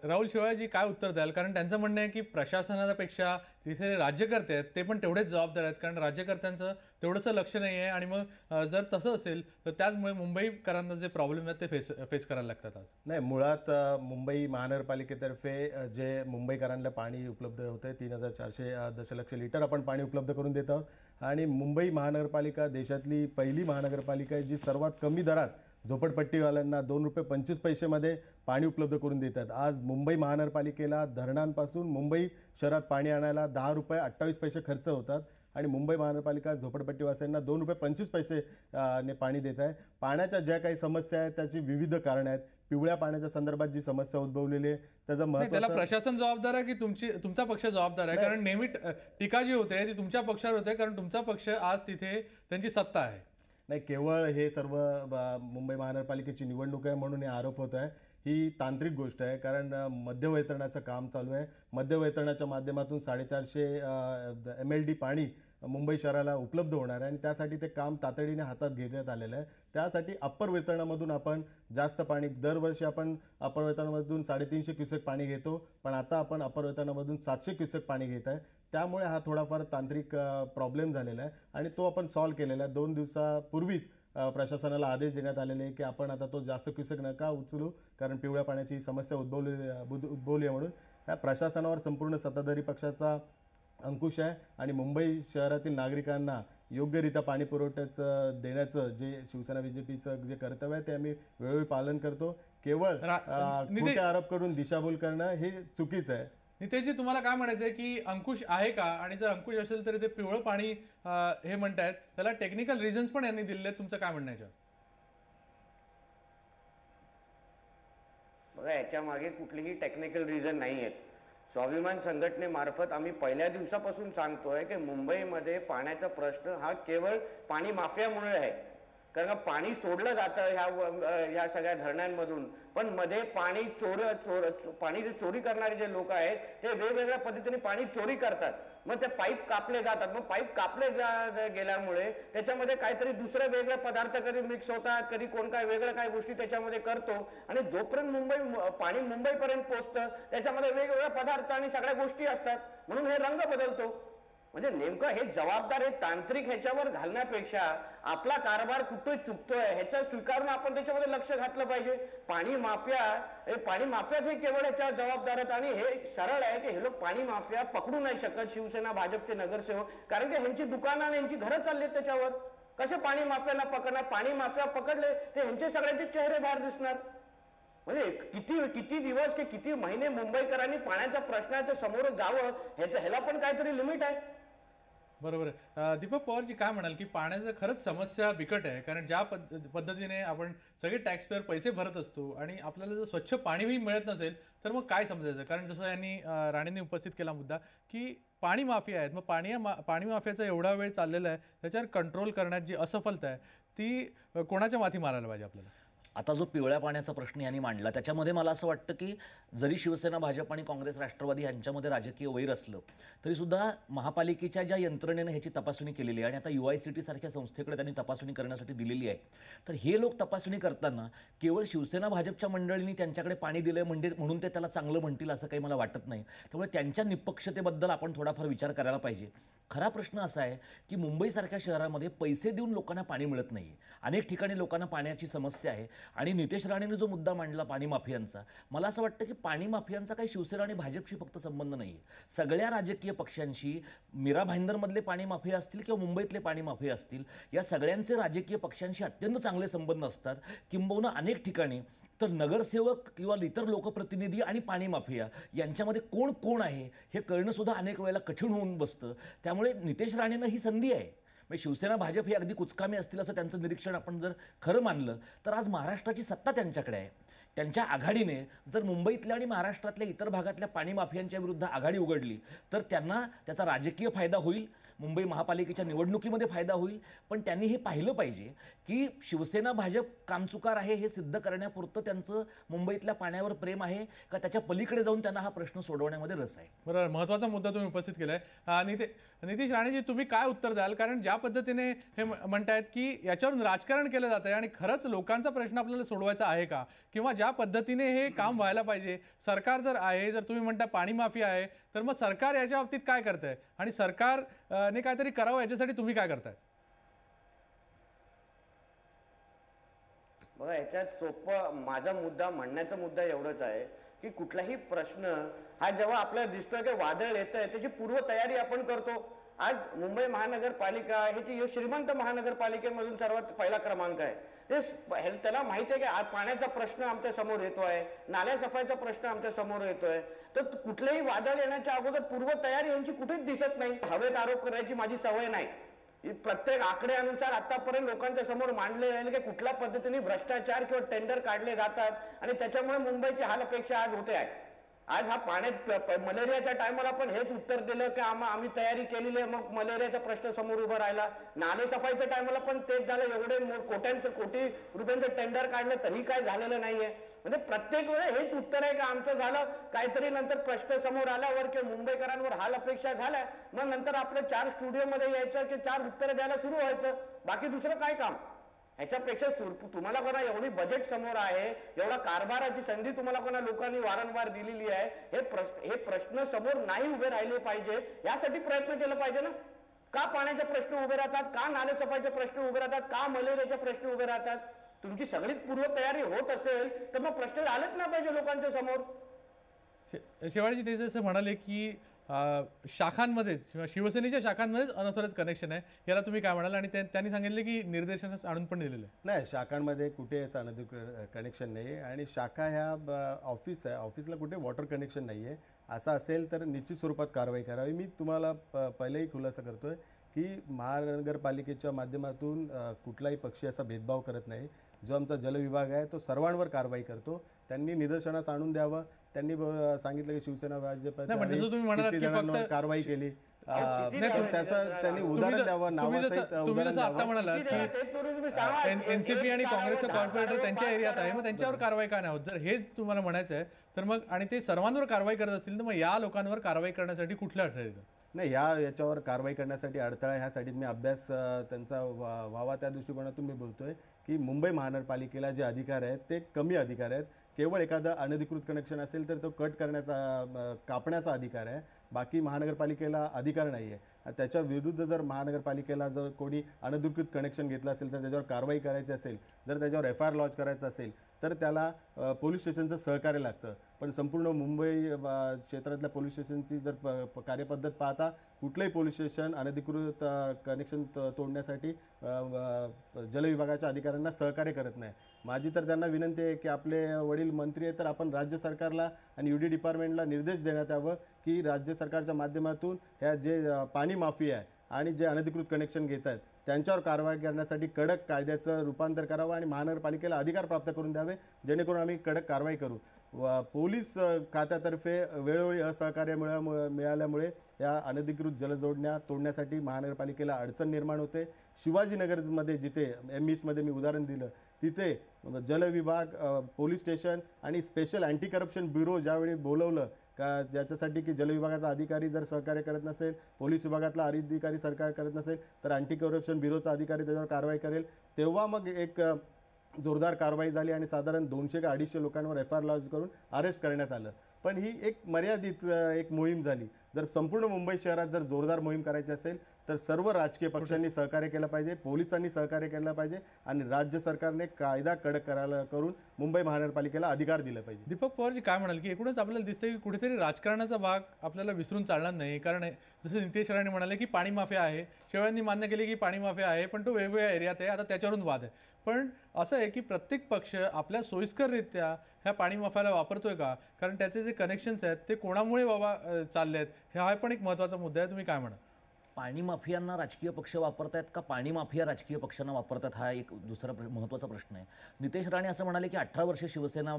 राहुल शेवाळजी काय उत्तर द्याल? कारण त्यांचं म्हणणं आहे की प्रशासनापेक्षा तिथे राज्यकर्ते आहेत ते पण तेवढेच जबाबदार आहेत, कारण राज्यकर्त्यांचं तेवढंसं लक्ष नाही आहे. आणि मग जर तसं असेल तर त्याचमुळे मुंबईकरांना जे प्रॉब्लेम आहेत ते फेस करायला लागतात आज. नाही, मुळात मुंबई महानगरपालिकेतर्फे जे मुंबईकरांना पाणी उपलब्ध होते 3400 दशलक्ष लिटर आपण पाणी उपलब्ध करून देत आहोत. आणि मुंबई महानगरपालिका देशातली पहिली महानगरपालिका आहे जी सर्वात कमी दरात झोपडपट्टीवाल्यांना ₹2.25 पाणी उपलब्ध करून देतात. आज मुंबई महानगरपालिकेला धरणांपासून मुंबई शहरात पाणी आणायला ₹10.28 खर्च होतात आणि मुंबई महानगरपालिका झोपडपट्टीवासियांना ₹2.25 ने पाणी देत आहे. पाण्याच्या ज्या काही समस्या आहेत त्याची विविध कारणं आहेत. पिवळ्या पाण्याच्या संदर्भात जी समस्या उद्भवलेली आहे त्याचा त्याला प्रशासन जबाबदार आहे की तुमचा पक्ष जबाबदार आहे? कारण नेहमी टीका जी होते ती तुमच्या पक्षावर होते, कारण तुमचा पक्ष आज तिथे त्यांची सत्ता आहे. नाही, केवळ हे सर्व मुंबई महानगरपालिकेची निवडणूक आहे म्हणून हे आरोप होत आहे. ही तांत्रिक गोष्ट आहे, कारण मध्यवैतरणाचं काम चालू आहे. मध्यवैतरणाच्या माध्यमातून 450 MLD पाणी मुंबई शहराला उपलब्ध होणार आहे आणि त्यासाठी ते काम तातडीने हातात घेण्यात आलेलं आहे. त्यासाठी अप्पर वितरणामधून आपण जास्त पाणी, दरवर्षी आपण अप्पर वितरणामधून 350 क्युसेक पाणी घेतो, पण आता आपण अप्पर वितरणामधून 700 क्युसेक पाणी घेत आहे. त्यामुळे हा थोडाफार तांत्रिक प्रॉब्लेम झालेला आहे आणि तो आपण सॉल्व्ह केलेला आहे. 2 दिवसापूर्वीच प्रशासनाला आदेश देण्यात आलेले आहे की आपण आता तो जास्त क्युसेक नका उचलू, कारण पिवळ्या पाण्याची समस्या उद्भवली आहे म्हणून. ह्या प्रशासनावर संपूर्ण सत्ताधारी पक्षाचा अंकुश आहे आणि मुंबई शहरातील नागरिकांना योग्यरित्या पाणी पुरवठ्याचं देण्याचं जे शिवसेना BJPचं जे कर्तव्य आहे ते आम्ही वेळोवेळी पालन करतो. केवळ खोटे आरोप करून दिशाभूल करणं हे चुकीचं आहे. नितेशजी, तुम्हाला काय म्हणायचं आहे की अंकुश आहे का? आणि जर अंकुश असेल तर ते पिवळं पाणी हे म्हणतायत, त्याला टेक्निकल रिझन्स पण यांनी दिलेले आहेत. तुमचं काय म्हणणं आहे? बघा, याच्या मागे कुठलीही टेक्निकल रिझन नाही आहेत. स्वाभिमान संघटनेमार्फत आम्ही पहिल्या दिवसापासून सांगतोय की मुंबईमध्ये पाण्याचा प्रश्न हा केवळ पाणी माफियामुळे आहे. कारण का पाणी सोडलं जातं ह्या सगळ्या धरणांमधून, पण मध्ये पाणी पाणी जे चोरी करणारे जे लोक आहेत ते वेगवेगळ्या पद्धतीने पाणी चोरी करतात. मग ते पाईप कापले जातात. मग पाईप कापले गेल्यामुळे त्याच्यामध्ये काहीतरी दुसरे वेगळे पदार्थ कधी मिक्स होतात, कधी कोण काय वेगळं काय गोष्टी त्याच्यामध्ये करतो आणि जोपर्यंत पाणी मुंबईपर्यंत पोहोचतं त्याच्यामध्ये वेगवेगळे पदार्थ आणि सगळ्या गोष्टी असतात, म्हणून हे रंग बदलतो. म्हणजे नेमकं हे जबाबदार हे तांत्रिक ह्याच्यावर घालण्यापेक्षा आपला कारभार कुठे चुकतोय ह्याचा स्वीकारून आपण त्याच्यामध्ये लक्ष घातलं पाहिजे. पाणी माफियाच हे केवळ याच्या जबाबदार आहेत आणि हे सरळ आहे की हे लोक पाणी माफिया पकडू नाही शकत शिवसेना भाजपचे नगरसेवक, कारण की ह्यांची दुकानं आणि ह्यांची घरं चालली त्याच्यावर. कसे पाणी माफियांना पकडणार? पाणी माफिया पकडले ते ह्यांचे सगळ्यांचे चेहरे बाहेर दिसणार. म्हणजे किती दिवस की किती महिने मुंबईकरांनी पाण्याच्या प्रश्नाच्या समोर जावं ह्याला पण काहीतरी लिमिट आहे. बरोबर आहे. दीपक पवारजी, काय म्हणाल की पाण्याचं खरंच समस्या बिकट आहे? कारण ज्या पद्धतीने आपण सगळे टॅक्सपेअर पैसे भरत असतो आणि आपल्याला जर स्वच्छ पाणीही मिळत नसेल तर मग काय समजायचं? कारण जसं यांनी राणेंनी उपस्थित केला मुद्दा की पाणी माफिया आहेत. मग पाणी माफियाचा एवढा वेळ चाललेला आहे, त्याच्यावर कंट्रोल करण्यात जी असफलता आहे ती कोणाच्या माथी मारायला पाहिजे आपल्याला? आता जो पिवळ्या पाण्याचा प्रश्न यांनी मांडला त्याच्यामध्ये मला असं वाटतं की जरी शिवसेना भाजप आणि काँग्रेस राष्ट्रवादी यांच्यामध्ये राजकीय वैर असलं तरीसुद्धा महापालिकेच्या ज्या यंत्रणेनं ह्याची तपासणी केलेली आहे आणि आता UICT सारख्या संस्थेकडे त्यांनी तपासणी करण्यासाठी दिलेली आहे, तर हे लोक तपासणी करताना केवळ शिवसेना भाजपच्या मंडळींनी त्यांच्याकडे पाणी दिलं म्हणून ते त्याला चांगलं म्हणतील असं काही मला वाटत नाही. त्यामुळे त्यांच्या निष्पक्षतेबद्दल आपण थोडाफार विचार करायला पाहिजे. खरा प्रश्न असा आहे की मुंबईसारख्या शहरामध्ये पैसे देऊन लोकांना पाणी मिळत नाही. अनेक ठिकाणी लोकांना पाण्याची समस्या आहे आणि नितेश राणेंनी जो मुद्दा मांडला पाणी माफियांचा, मला असं वाटतं की पाणी माफियांचा काही शिवसेना आणि भाजपशी फक्त संबंध नाही आहे. सगळ्या राजकीय पक्षांशी, मीरा भाईंदरमधले पाणी माफिया असतील किंवा मुंबईतले पाणी माफिया असतील, या सगळ्यांचे राजकीय पक्षांशी अत्यंत चांगले संबंध असतात. किंबहुना अनेक ठिकाणी तर नगरसेवक किंवा इतर लोकप्रतिनिधी आणि पाणी माफिया यांच्यामध्ये कोण कोण आहे हे कळणं सुद्धा अनेक वेळेला कठीण होऊन बसतं. त्यामुळे नितेश राणेंना ही संधी आहे. म्हणजे शिवसेना भाजप हे अगदी कुचकामी असतील असं त्यांचं निरीक्षण आपण जर खरं मानलं तर आज महाराष्ट्राची सत्ता त्यांच्याकडे आहे. त्यांच्या आघाडीने जर मुंबईतल्या आणि महाराष्ट्रातल्या इतर भागातल्या पाणी माफियांच्या विरुद्ध आघाडी उघडली तर त्यांना त्याचा राजकीय फायदा होईल, मुंबई महापालिकेच्या निवडणुकीमध्ये फायदा होईल. पण त्यांनी हे पाहिलं पाहिजे की शिवसेना भाजप कामचुकार आहे हे सिद्ध करण्यापुरतं त्यांचं मुंबईतल्या पाण्यावर प्रेम आहे का त्याच्या पलीकडे जाऊन त्यांना हा प्रश्न सोडवण्यामध्ये रस आहे. बरोबर, महत्त्वाचा मुद्दा तुम्ही उपस्थित केलाय. नितेश राणेजी, तुम्ही काय उत्तर द्याल? कारण ज्या पद्धतीने हे म्हणतायत की याच्यावरून राजकारण केलं जात आहे आणि खरंच लोकांचा प्रश्न आपल्याला सोडवायचा आहे का, किंवा ज्या ज्या पद्धतीने हे काम व्हायला पाहिजे, सरकार जर आहे, जर तुम्ही म्हणता पाणी माफी आहे, तर मग सरकार याच्या बाबतीत काय करतंय आणि सरकार ने काहीतरी करावं याच्यासाठी तुम्ही काय करताय? बघा, याच्यात सोपं माझा मुद्दा म्हणण्याचा मुद्दा एवढंच आहे की कुठलाही प्रश्न हा जेव्हा आपल्याला दिसतोय की वादळ येतंय त्याची पूर्वतयारी आपण करतो. आज मुंबई महानगरपालिका हे जी श्रीमंत महानगरपालिकेमधून सर्वात पहिला क्रमांक आहे. ते त्याला माहिती आहे की आज पाण्याचा प्रश्न आमच्या समोर येतोय, नाल्या सफाईचा प्रश्न आमच्या समोर येतोय, तर कुठलेही वादळ येण्याच्या अगोदर पूर्वतयारी यांची कुठेच दिसत नाही. हवेत आरोप करायची माझी सवय नाही. प्रत्येक आकड्यानुसार आतापर्यंत लोकांच्या समोर मांडले जाईल की कुठल्या पद्धतीने भ्रष्टाचार किंवा टेंडर काढले जातात आणि त्याच्यामुळे मुंबईची हाल अपेक्षा आज होते आहे. आज हा पाण्यात मलेरियाच्या टायमाला पण हेच उत्तर दिलं की आम्ही तयारी केलेली आहे, मग मलेरियाचा प्रश्न समोर उभा राहिला. नाले सफाईच्या टायमाला पण तेच झालं. एवढे कोटी रुपयांचं टेंडर काढलं तरी काय झालेलं नाहीये. म्हणजे प्रत्येक वेळेस हेच उत्तर आहे की आमचं झालं काहीतरी, नंतर प्रश्न समोर आल्यावर किंवा मुंबईकरांवर हाल अपेक्षा झाल्या, मग नंतर आपल्या 4 स्टुडिओमध्ये यायचं की 4 उत्तरं द्यायला सुरू व्हायचं. बाकी दुसरं काय काम? ह्याच्यापेक्षा तुम्हाला कोणा एवढी बजेट समोर आहे, एवढा कारभाराची संधी तुम्हाला कोणा लोकांनी वारंवार दिलेली आहे, हे प्रश्न समोर नाही उभे राहिले पाहिजे यासाठी प्रयत्न केला पाहिजे ना. का पाण्याचे प्रश्न उभे राहतात, का नालेसफाईचे प्रश्न उभे राहतात, का मलेरियाचे प्रश्न उभे राहतात? तुमची सगळीच पूर्वतयारी होत असेल तर मग प्रश्न आलेच ना पाहिजे लोकांच्या समोर. शेवाळजी ते जसं म्हणाले की शाखांमध्येच किंवा शिवसेनेच्या शाखांमध्येच अनॉथराइज कनेक्शन आहे, याला तुम्ही काय म्हणाल? आणि त्यांनी सांगितले की निर्देशनास आणून पण दिलेलं आहे. नाही, शाखांमध्ये कुठे अनधिकृत कनेक्शन नाही आहे आणि शाखा ह्या ऑफिस आहे, ऑफिसला कुठे वॉटर कनेक्शन नाही आहे. असं असेल तर निश्चित स्वरूपात कारवाई करावी. मी तुम्हाला पहिलेही खुलासा करतोय की महानगरपालिकेच्या माध्यमातून कुठलाही पक्षी असा भेदभाव करत नाही. जो आमचा जलविभाग आहे तो सर्वांवर कारवाई करतो. त्यांनी निदर्शनास आणून द्यावं. त्यांनी सांगितलं की शिवसेना भाजपच्या कारवाई केली, त्याचं त्यांनी उदाहरण द्यावं, नावासहित उदाहरण द्यावं. एनसीपी आणि काँग्रेसचा कॉर्पोरेटर त्यांच्या एरियात आहे, मग त्यांच्यावर कारवाई का नाही होत? जर हेच तुम्हाला म्हणायचं आहे तर मग, आणि ते सर्वांवर कारवाई करत असतील तर मग या लोकांवर कारवाई करण्यासाठी कुठलं अडथळे येतं? नाही, याच्यावर कारवाई करण्यासाठी अडथळा ह्यासाठी मी अभ्यास त्यांचा व्हावा त्या दृष्टिकोनातून मी बोलतोय की मुंबई महानगरपालिकेला जे अधिकार आहेत ते कमी अधिकार आहेत. केवळ एखादं अनधिकृत कनेक्शन असेल तर तो कट करण्याचा, कापण्याचा अधिकार आहे. बाकी महानगरपालिकेला अधिकार नाही आहे. त्याच्या विरुद्ध जर महानगरपालिकेला जर कोणी अनधिकृत कनेक्शन घेतलं असेल तर त्याच्यावर कारवाई करायची असेल, जर त्याच्यावर FIR लॉन्च करायचं असेल तर त्याला पोलीस स्टेशनचं सहकार्य लागतं. पण संपूर्ण मुंबई क्षेत्रातल्या पोलीस स्टेशनची जर कार्यपद्धत पाहता, कुठलंही पोलीस स्टेशन अनधिकृत कनेक्शन तोडण्यासाठी जलविभागाच्या अधिकाऱ्यांना सहकार्य करत नाही. माझी तर त्यांना विनंती आहे की आपले वडील मंत्री आहेत तर आपण राज्य सरकारला आणि UD डिपार्टमेंटला निर्देश देण्यात यावं की राज्य सरकारच्या माध्यमातून ह्या जे पाणी माफी आहे आणि जे अनधिकृत कनेक्शन घेत आहेत त्यांच्यावर कारवाई करण्यासाठी कडक कायद्याचं रूपांतर करावं आणि महानगरपालिकेला अधिकार प्राप्त करून द्यावे, जेणेकरून आम्ही कडक कारवाई करू. पोलीस खात्यातर्फे वेळोवेळी असहकार्य मिळाल्यामुळे या अनधिकृत जलजोडण्या तोडण्यासाठी महानगरपालिकेला अडचण निर्माण होते. शिवाजीनगरमध्ये जिथे MISमध्ये मी उदाहरण दिलं तिथे जलविभाग, पोलीस स्टेशन आणि स्पेशल अँटी करप्शन ब्युरो ज्यावेळी बोलवलं का ज्याच्यासाठी की जलविभागाचा अधिकारी जर सहकार्य करत नसेल, पोलीस विभागातला अधिकारी सहकार्य करत नसेल तर अँटी करप्शन ब्युरोचा अधिकारी त्याच्यावर कारवाई करेल, तेव्हा मग एक जोरदार कारवाई झाली आणि साधारण 200 का 250 लोकांवर FIR लॉन्च करून अरेस्ट करण्यात आलं. पण ही एक मर्यादित एक मोहीम झाली. जर संपूर्ण मुंबई शहरात जर जोरदार मोहीम करायची असेल तर सर्व राजकीय पक्षांनी सहकार्य केलं पाहिजे, पोलिसांनी सहकार्य केलं पाहिजे आणि राज्य सरकारने कायदा कडक करून मुंबई महानगरपालिकेला अधिकार दिले पाहिजे. दीपक पवारजी काय म्हणाल की एकूणच आपल्याला दिसतंय की कुठेतरी राजकारणाचा भाग आपल्याला विसरून चालणार नाही. कारण जसं नितेश राणे म्हणाले की पाणी माफिया आहे, शेवाळ्यांनी मान्य केले की पाणी माफिया आहे, पण तो वेगवेगळ्या एरियात आहे, आता त्याच्यावरून वाद आहे. पण असं आहे की प्रत्येक पक्ष आपल्या सोयीस्कररित्या ह्या पाणी माफियाला वापरतोय का? कारण त्याचे जे कनेक्शन्स आहेत ते कोणामुळे बाबा चालले आहेत, हा पण एक महत्त्वाचा मुद्दा आहे. तुम्ही काय म्हणा? पाणी माफियांना राजकीय पक्ष वापरतायत का पाणी माफिया राजकीय पक्षांना वापरतात, हा एक दुसरा महत्त्वाचा प्रश्न आहे. नितेश राणे असं म्हणाले की 18 वर्षे शिवसेना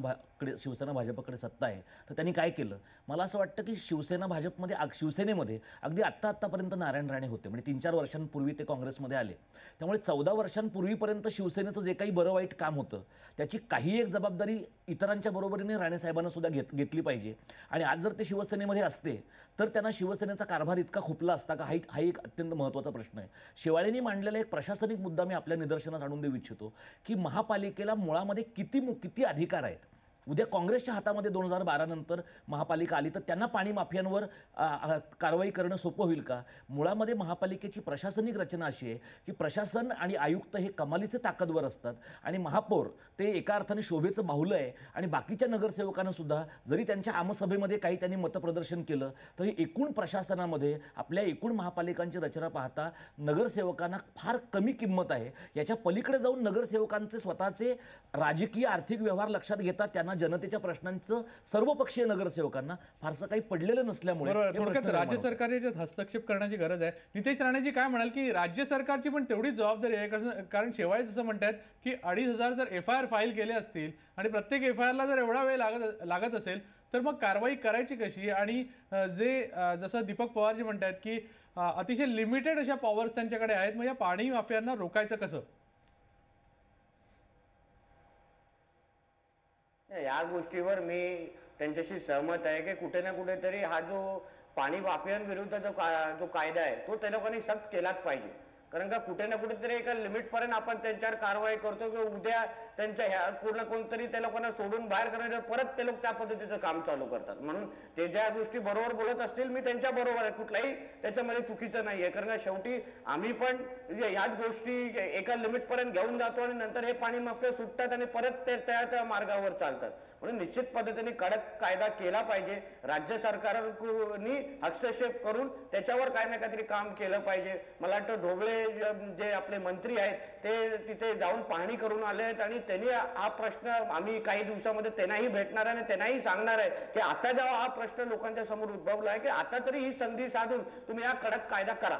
भाजपकडे सत्ता आहे, तर त्यांनी काय केलं? मला असं वाटतं की शिवसेनेमध्ये अगदी आत्तापर्यंत नारायण राणे होते, म्हणजे 3-4 वर्षांपूर्वी ते काँग्रेसमध्ये आले. त्यामुळे 14 वर्षांपूर्वीपर्यंत शिवसेनेचं जे काही बरं वाईट काम होतं त्याची काही एक जबाबदारी इतरांच्या बरोबरीने राणेसाहेबांना सुद्धा घेतली पाहिजे. आणि आज जर ते शिवसेनेमध्ये असते तर त्यांना शिवसेनेचा कारभार इतका खुपला असता का? हा एक अत्यंत महत्त्वाचा प्रश्न आहे. शेवाळेंनी मांडलेला एक प्रशासनिक मुद्दा मी आपल्या निदर्शनास आणून देऊ इच्छितो की महापालिकेला मुळामध्ये किती अधिकार आहेत. उद्या काँग्रेसच्या हातामध्ये 2012 नंतर महापालिका आली तर त्यांना पाणी माफियांवर कारवाई करणं सोपं होईल का? मुळामध्ये महापालिकेची प्रशासनिक रचना अशी आहे की प्रशासन आणि आयुक्त हे कमालीचे ताकदवर असतात आणि महापौर ते एका अर्थाने शोभेचं बाहुलं आहे आणि बाकीच्या नगरसेवकांना सुद्धा जरी त्यांच्या आमसभेमध्ये काही त्यांनी मतप्रदर्शन केलं तरी एकूण प्रशासनामध्ये आपल्या एकूण महापालिकांची रचना पाहता नगरसेवकांना फार कमी किंमत आहे. याच्या पलीकडे जाऊन नगरसेवकांचे स्वतःचे राजकीय आर्थिक व्यवहार लक्षात घेता त्यांना जनतेच्या प्रश्नांचं सर्वपक्षीय नगरसेवकांना फारसं काही पडलेलं नसल्यामुळे बरोबर. हे प्रश्न थोडक्यात निर्माण राज्य होतात. सरकारने याच्यात हस्तक्षेप करण्याची गरज आहे. नितेश राणेजी काय म्हणाल की राज्य सरकारची पण तेवढीच जबाबदारी आहे? कारण शेवाळे जसं म्हणतात की 2,500 जर FIR फाईल केले असतील आणि प्रत्येक FIR ला जर एवढा वेळ लागत असेल तर मग कारवाई करायची कशी? आणि जसं दीपक पवारजी म्हणतात की अतिशय लिमिटेड अशा पॉवर्स त्यांच्याकडे आहेत, मग या पाणी माफियांना रोखायचं कसं? या गोष्टीवर मी त्यांच्याशी सहमत आहे की कुठे ना कुठेतरी हा जो पाणी माफियांविरुद्ध जो कायदा आहे तो त्या लोकांनी सक्त केलाच पाहिजे. कारण का कुठे ना कुठेतरी एका लिमिटपर्यंत आपण त्यांच्यावर कारवाई करतो की उद्या त्यांच्या ह्या कोणतरी त्या लोकांना सोडून बाहेर करण्याचं परत ते लोक त्या पद्धतीचं काम चालू करतात. म्हणून ते ज्या गोष्टी बरोबर बोलत असतील मी त्यांच्या बरोबर आहे, कुठलाही त्याच्यामध्ये चुकीचं नाही आहे. कारण का शेवटी आम्ही पण ह्याच गोष्टी एका लिमिटपर्यंत घेऊन जातो आणि नंतर हे पाणी माफिया सुटतात आणि परत ते त्या मार्गावर चालतात. म्हणून निश्चित पद्धतीने कडक कायदा केला पाहिजे. राज्य सरकारनी हस्तक्षेप करून त्याच्यावर काही ना काहीतरी काम केलं पाहिजे. मला वाटतं ढोबळे जे आपले मंत्री आहेत ते तिथे जाऊन पाहणी करून आले आहेत आणि त्यांनी हा प्रश्न आम्ही काही दिवसामध्ये त्यांनाही भेटणार आहे आणि त्यांनाही सांगणार आहे की आता जेव्हा हा प्रश्न लोकांच्या समोर उद्भवला आहे की आता तरी ही संधी साधून तुम्ही हा कडक कायदा करा.